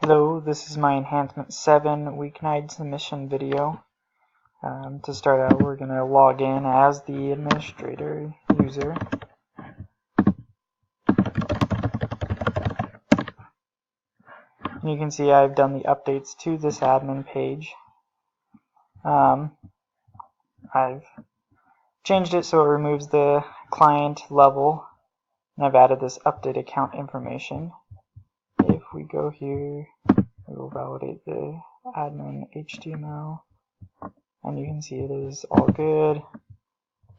Hello, this is my Enhancement 7 weeknight submission video. To start out, we're going to log in as the administrator user. And you can see I've done the updates to this admin page. I've changed it so it removes the client level, and I've added this update account information. If we go here, we will validate the admin HTML, and you can see it is all good.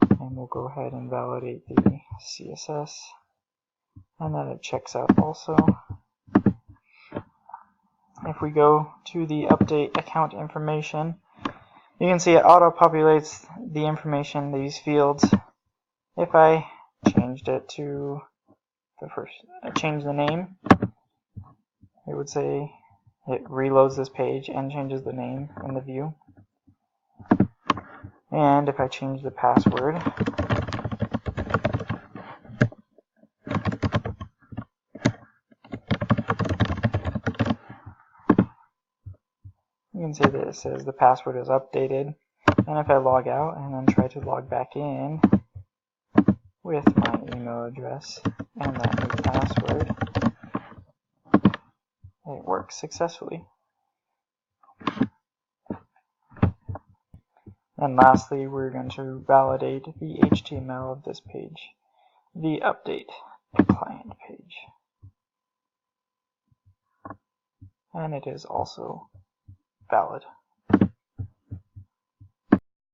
And we'll go ahead and validate the CSS, and then it checks out also. If we go to the update account information, you can see it auto-populates the information, these fields. If I changed it to change the name, it would say it reloads this page and changes the name in the view. And if I change the password, you can see that it says the password is updated. And if I log out and then try to log back in with my email address and that new password, it works successfully. And lastly, we're going to validate the HTML of this page, the update client page. And it is also valid.